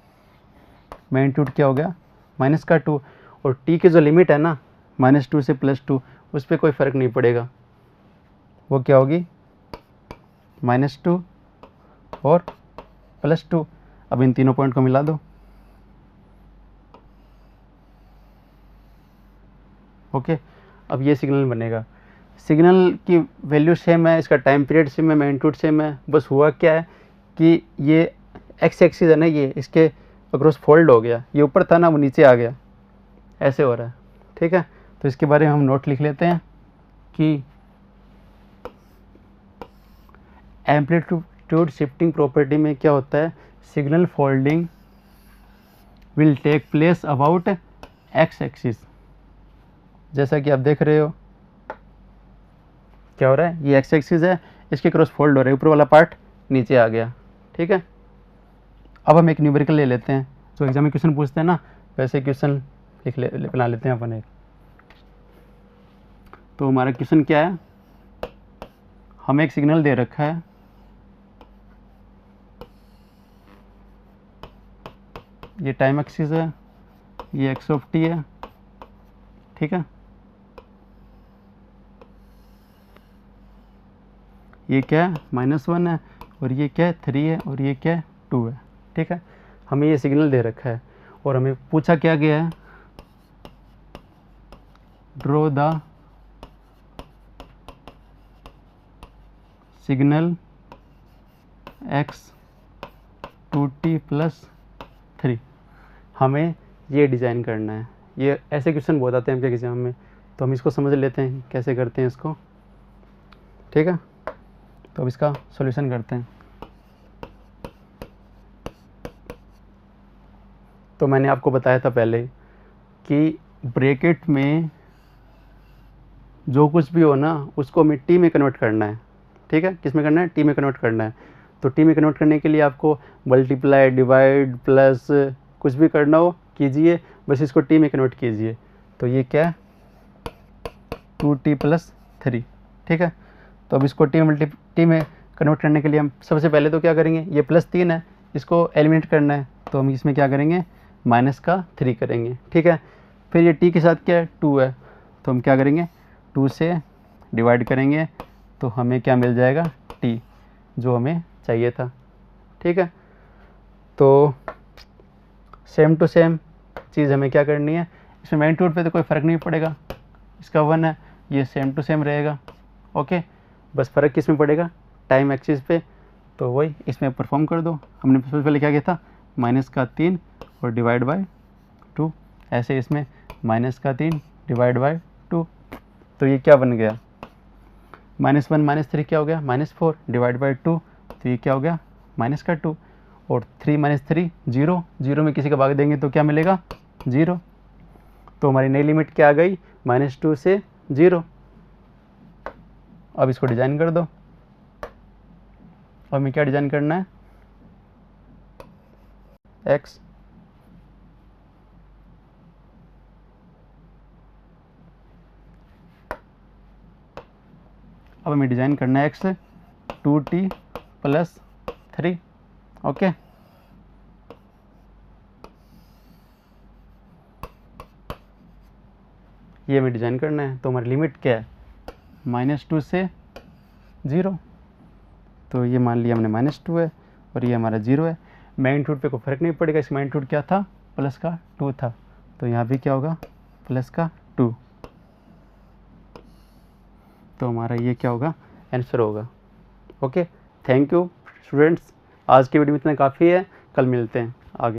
मैग्नीट्यूड क्या हो गया -2, और t की जो लिमिट है ना -2 से +2 उस पर कोई फ़र्क नहीं पड़ेगा, वो क्या होगी -2 और +2। अब इन तीनों पॉइंट को मिला दो। ओके, अब ये सिग्नल बनेगा, सिग्नल की वैल्यू सेम है, इसका टाइम पीरियड सेम है, मैग्नीट्यूड सेम है, बस हुआ क्या है कि ये एक्स एक्सिस है ना ये इसके अक्रॉस फोल्ड हो गया, ये ऊपर था ना वो नीचे आ गया, ऐसे हो रहा है। ठीक है, तो इसके बारे में हम नोट लिख लेते हैं कि एम्पलीट्यूड शिफ्टिंग प्रॉपर्टी में क्या होता है, signal folding will take place about x axis. जैसा कि आप देख रहे हो क्या हो रहा है, ये एक्स एक्सिस है, इसके क्रॉस फोल्ड हो रहा है, ऊपर वाला पार्ट नीचे आ गया, ठीक है। अब हम एक न्यूमेरिकल ले लेते हैं, जो एग्जाम में क्वेश्चन पूछते हैं ना, वैसे क्वेश्चन बना लेते हैं अपन एक। तो हमारा क्वेश्चन क्या है, हमें एक सिग्नल दे रखा है, ये टाइम एक्सिस है, ये एक्स ऑफ टी है, ठीक है। ये क्या है, -1 है, और ये क्या है, 3 है, और ये क्या है, 2 है, ठीक है। हमें ये सिग्नल दे रखा है और हमें पूछा क्या गया है, draw the signal x 2t + 3। हमें ये डिज़ाइन करना है। ये ऐसे क्वेश्चन बहुत आते हैं आपके एग्जाम में, तो हम इसको समझ लेते हैं कैसे करते हैं इसको, ठीक है। तो अब इसका सॉल्यूशन करते हैं। तो मैंने आपको बताया था पहले कि ब्रैकेट में जो कुछ भी हो ना, उसको हमें टी में कन्वर्ट करना है, ठीक है। किस में करना है, टी में कन्वर्ट करना है। तो टी में कन्वर्ट करने के लिए आपको मल्टीप्लाई, डिवाइड, प्लस कुछ भी करना हो कीजिए, बस इसको टी में कन्वर्ट कीजिए। तो ये क्या है, 2t + 3, ठीक है। तो अब इसको टी में कन्वर्ट करने के लिए हम सबसे पहले तो क्या करेंगे, ये +3 है, इसको एलिमिनेट करना है, तो हम इसमें क्या करेंगे, -3 करेंगे, ठीक है। फिर ये t के साथ क्या है, 2 है, तो हम क्या करेंगे, 2 से डिवाइड करेंगे, तो हमें क्या मिल जाएगा, t, जो हमें चाहिए था, ठीक है। तो सेम टू सेम चीज़ हमें क्या करनी है, इसमें मैग्नीट्यूड पे तो कोई फ़र्क नहीं पड़ेगा, इसका 1 है, ये सेम टू सेम रहेगा, ओके। बस फ़र्क किस में पड़ेगा, टाइम एक्सिस पे। तो वही इसमें परफॉर्म कर दो। हमने सबसे पहले क्या किया था, -3 और डिवाइड बाय 2, ऐसे इसमें -3 डिवाइड बाय 2। तो ये क्या बन गया, -1 -3 क्या हो गया, -4 डिवाइड बाय 2, तो ये क्या हो गया, -2, और 3 - 3 0, 0 में किसी का भाग देंगे तो क्या मिलेगा, 0। तो हमारी नई लिमिट क्या आ गई, -2 से 0। अब इसको डिज़ाइन कर दो। अब हमें क्या डिज़ाइन करना है, x अब हमें डिज़ाइन करना है x 2t + 3, ओके। ये हमें डिज़ाइन करना है। तो हमारी लिमिट क्या है, -2 से 0। तो ये मान लिया हमने -2 है और ये हमारा 0 है। मैग्नीट्यूड पे कोई फ़र्क नहीं पड़ेगा, इसका मैग्नीट्यूड क्या था, +2 था, तो यहाँ भी क्या होगा, +2। तो हमारा ये क्या होगा, आंसर होगा, ओके। थैंक यू स्टूडेंट्स, आज की वीडियो में इतना काफ़ी है, कल मिलते हैं।